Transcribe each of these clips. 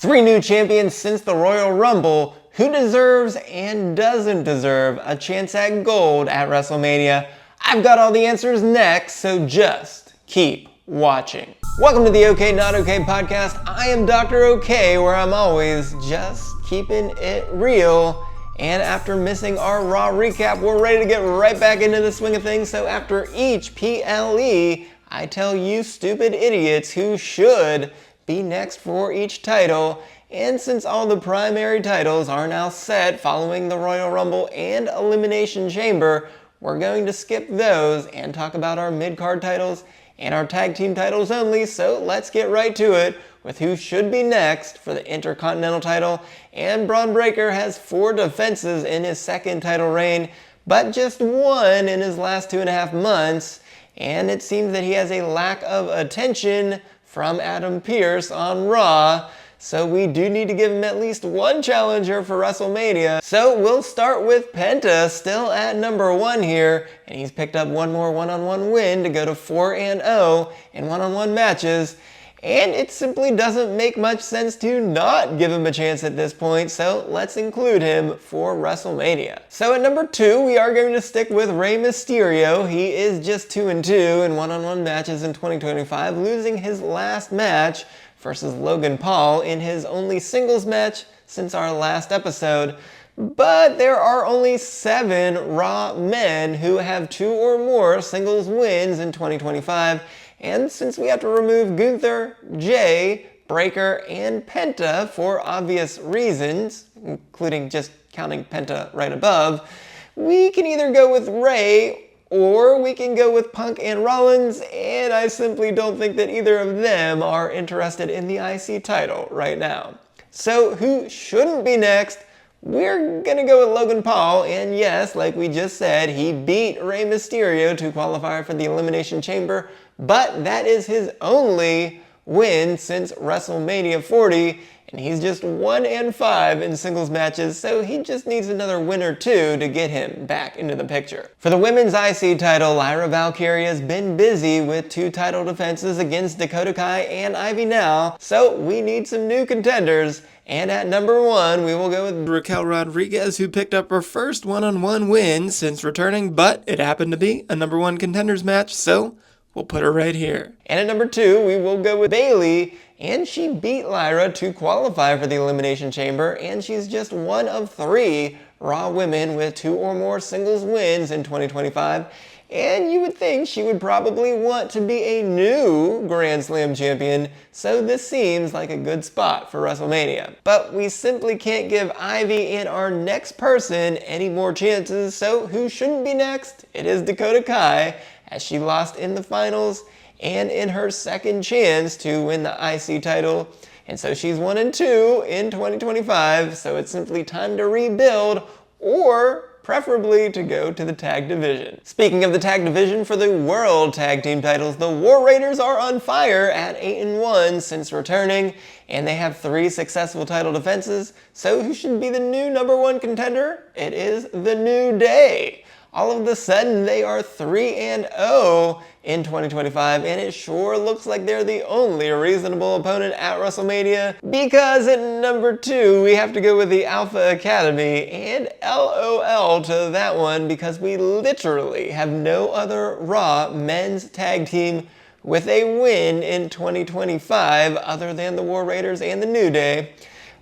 Three new champions since the Royal Rumble. Who deserves and doesn't deserve a chance at gold at WrestleMania? I've got all the answers next, so just keep watching. Welcome to the OK Not OK podcast. I am Dr. OK, where I'm always just keeping it real. And after missing our Raw recap, we're ready to get right back into the swing of things. So after each PLE, I tell you stupid idiots who should be next for each title. And since all the primary titles are now set following the Royal Rumble and Elimination Chamber, we're going to skip those and talk about our mid-card titles and our tag team titles only. So let's get right to it with who should be next for the Intercontinental title. And Braun Breaker has 4 defenses in his second title reign, but just 1 in his last 2.5 months. And it seems that he has a lack of attention from Adam Pearce on Raw. So we do need to give him at least 1 challenger for WrestleMania. So we'll start with Penta, still at number 1 here, and he's picked up 1 more one-on-one win to go to 4-0 in one-on-one matches. And it simply doesn't make much sense to not give him a chance at this point, so let's include him for WrestleMania. So at number 2, we are going to stick with Rey Mysterio. He is just 2-2 in one-on-one matches in 2025, losing his last match versus Logan Paul in his only singles match since our last episode. But there are only 7 Raw men who have 2 or more singles wins in 2025. And since we have to remove Gunther, Jay, Breaker, and Penta for obvious reasons, including just counting Penta right above, we can either go with Rey or we can go with Punk and Rollins, and I simply don't think that either of them are interested in the IC title right now. So who shouldn't be next? We're gonna go with Logan Paul, and yes, like we just said, he beat Rey Mysterio to qualify for the Elimination Chamber, but that is his only win since WrestleMania 40, and he's just 1-5 in singles matches, so he just needs another win or 2 to get him back into the picture. For the women's IC title, Lyra Valkyria has been busy with 2 title defenses against Dakota Kai and Ivy Now, so we need some new contenders. And at number 1, we will go with Raquel Rodriguez, who picked up her first one-on-one win since returning, but it happened to be a number 1 contenders match, so we'll put her right here. And at number 2, we will go with Bayley, and she beat Lyra to qualify for the Elimination Chamber, and she's just 1 of 3 Raw women with 2 or more singles wins in 2025. And you would think she would probably want to be a new Grand Slam champion, so this seems like a good spot for WrestleMania. But we simply can't give Ivy and our next person any more chances, so who shouldn't be next? It is Dakota Kai, as she lost in the finals and in her second chance to win the IC title. And so she's 1-2 in 2025, so it's simply time to rebuild, or preferably to go to the tag division. Speaking of the tag division, for the World Tag Team titles, the War Raiders are on fire at 8-1 since returning, and they have 3 successful title defenses. So who should be the new number 1 contender? It is The New Day. All of a sudden, they are 3-0 in 2025, and it sure looks like they're the only reasonable opponent at WrestleMania, because at number 2, we have to go with the Alpha Academy, and LOL to that one, because we literally have no other Raw men's tag team with a win in 2025 other than the War Raiders and the New Day.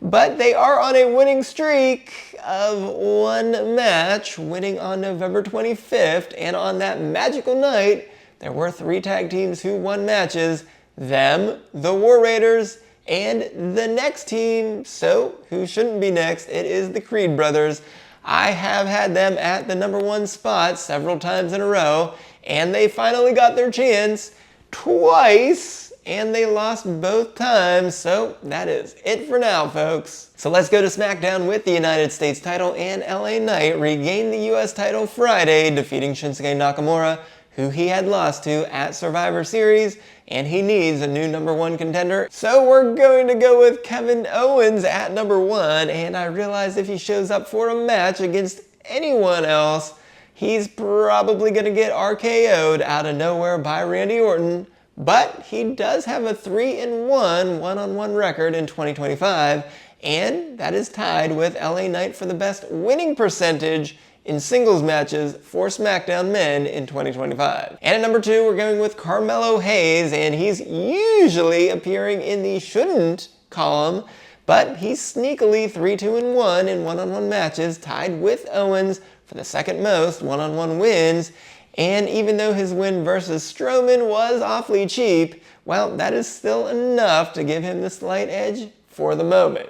But they are on a winning streak of 1 match, winning on November 25th, and on that magical night, there were 3 tag teams who won matches, them, the War Raiders, and the next team. So who shouldn't be next? It is the Creed brothers. I have had them at the number 1 spot several times in a row, and they finally got their chance twice, and they lost both times, so that is it for now, folks. So let's go to SmackDown with the United States title, and LA Knight regained the US title Friday, defeating Shinsuke Nakamura, who he had lost to at Survivor Series, and he needs a new number 1 contender. So we're going to go with Kevin Owens at number 1, and I realize if he shows up for a match against anyone else, he's probably going to get RKO'd out of nowhere by Randy Orton. but he does have a 3-1 one-on-one record in 2025, and that is tied with LA Knight for the best winning percentage in singles matches for SmackDown men in 2025. And at number 2, we're going with Carmelo Hayes, and he's usually appearing in the shouldn't column, but he's sneakily 3-2-1 in one-on-one matches, tied with Owens for the second most one-on-one wins. And even though his win versus Strowman was awfully cheap, well, that is still enough to give him the slight edge for the moment.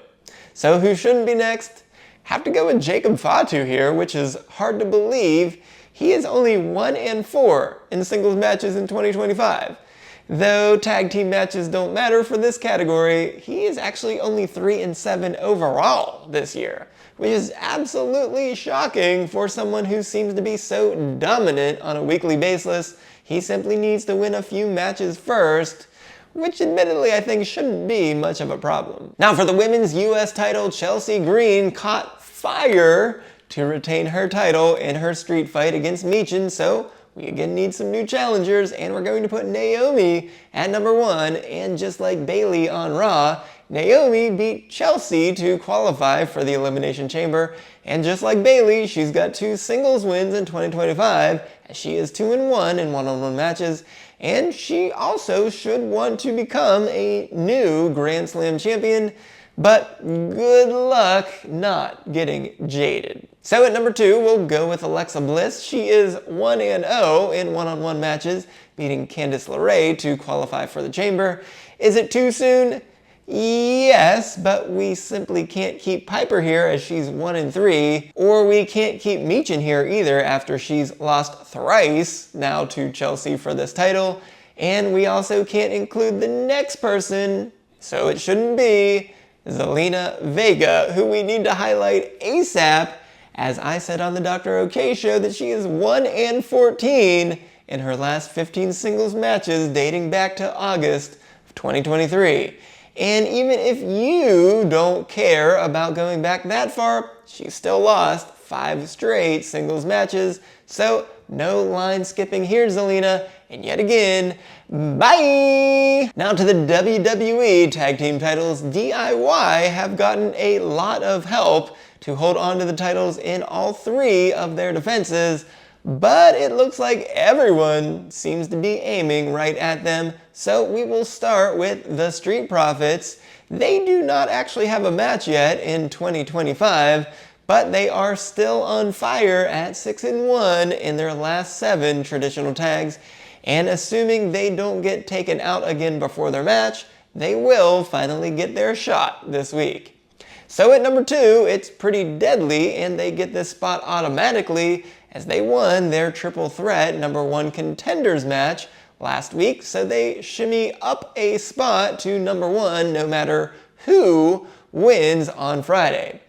So who shouldn't be next? Have to go with Jacob Fatu here, which is hard to believe. He is only 1-4 in singles matches in 2025. Though tag team matches don't matter for this category, he is actually only 3-7 overall this year, which is absolutely shocking for someone who seems to be so dominant on a weekly basis. He simply needs to win a few matches first, which admittedly I think shouldn't be much of a problem. Now for the women's US title, Chelsea Green caught fire to retain her title in her street fight against Michin, so we again need some new challengers, and we're going to put Naomi at number 1, and just like Bayley on Raw, Naomi beat Chelsea to qualify for the Elimination Chamber, and just like Bayley, she's got 2 singles wins in 2025, as she is 2-1 in one-on-one matches, and she also should want to become a new Grand Slam champion, but good luck not getting jaded. So at number 2, we'll go with Alexa Bliss. She is 1-0 in one-on-one matches, beating Candice LeRae to qualify for the Chamber. Is it too soon? Yes, but we simply can't keep Piper here as she's 1-3, or we can't keep Michin here either after she's lost thrice now to Chelsea for this title, and we also can't include the next person, so it shouldn't be Zelina Vega, who we need to highlight ASAP, as I said on the Doktor O'Kay show that she is 1-14 in her last 15 singles matches dating back to August of 2023. And even if you don't care about going back that far, she still lost 5 straight singles matches, so no line skipping here, Zelina, and yet again, bye! Now to the WWE Tag Team titles, DIY have gotten a lot of help to hold on to the titles in all 3 of their defenses, but it looks like everyone seems to be aiming right at them, so we will start with the Street Profits. They do not actually have a match yet in 2025, but they are still on fire at 6-1 in their last 7 traditional tags, and assuming they don't get taken out again before their match, they will finally get their shot this week. So at number 2, it's Pretty Deadly, and they get this spot automatically as they won their triple threat number 1 contenders match last week, so they shimmy up a spot to number 1 no matter who wins on Friday.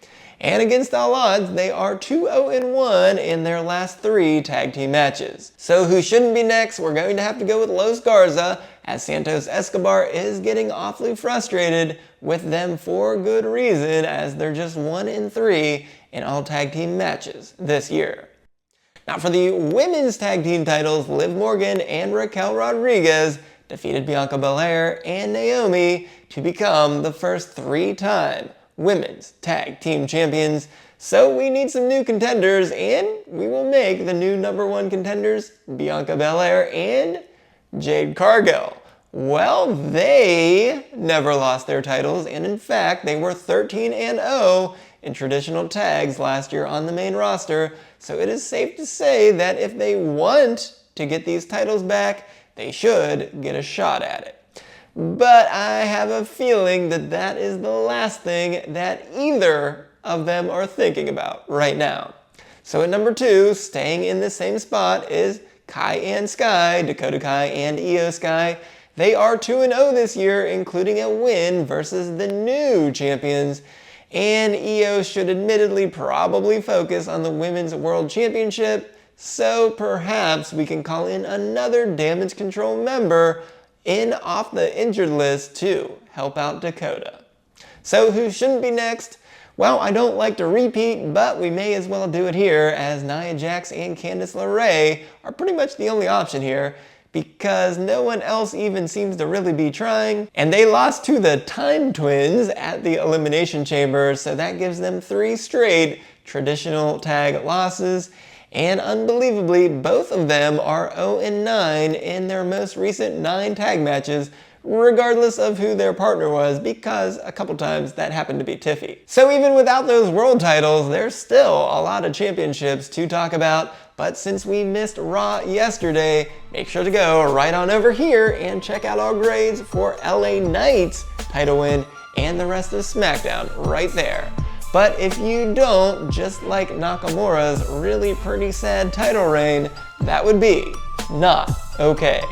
And against all odds, they are 2-0-1 in their last 3 tag team matches. So who shouldn't be next? We're going to have to go with Los Garza, as Santos Escobar is getting awfully frustrated with them for good reason, as they're just 1-3 in all tag team matches this year. Now for the women's tag team titles, Liv Morgan and Raquel Rodriguez defeated Bianca Belair and Naomi to become the first 3-time women's tag team champions. So we need some new contenders, and we will make the new number 1 contenders Bianca Belair and Jade Cargill. Well, they never lost their titles, and in fact, they were 13-0 in traditional tags last year on the main roster, so it is safe to say that if they want to get these titles back, they should get a shot at it. But I have a feeling that that is the last thing that either of them are thinking about right now. So at number 2, staying in the same spot, is Kai and Sky, Dakota Kai and Io Sky. They are 2-0 this year, including a win versus the new champions. And Io should admittedly probably focus on the Women's World Championship, so perhaps we can call in another Damage Control member in off the injured list to help out Dakota. So who shouldn't be next? Well, I don't like to repeat, but we may as well do it here, as Nia Jax and Candice LeRae are pretty much the only option here. because no one else even seems to really be trying. And they lost to the Time Twins at the Elimination Chamber, so that gives them 3 straight traditional tag losses. And unbelievably, both of them are 0-9 in their most recent 9 tag matches, regardless of who their partner was, because a couple times that happened to be Tiffy. So even without those world titles, there's still a lot of championships to talk about. But since we missed Raw yesterday, make sure to go right on over here and check out our grades for LA Knight's title win and the rest of SmackDown right there. But if you don't, just like Nakamura's really pretty sad title reign, that would be not okay.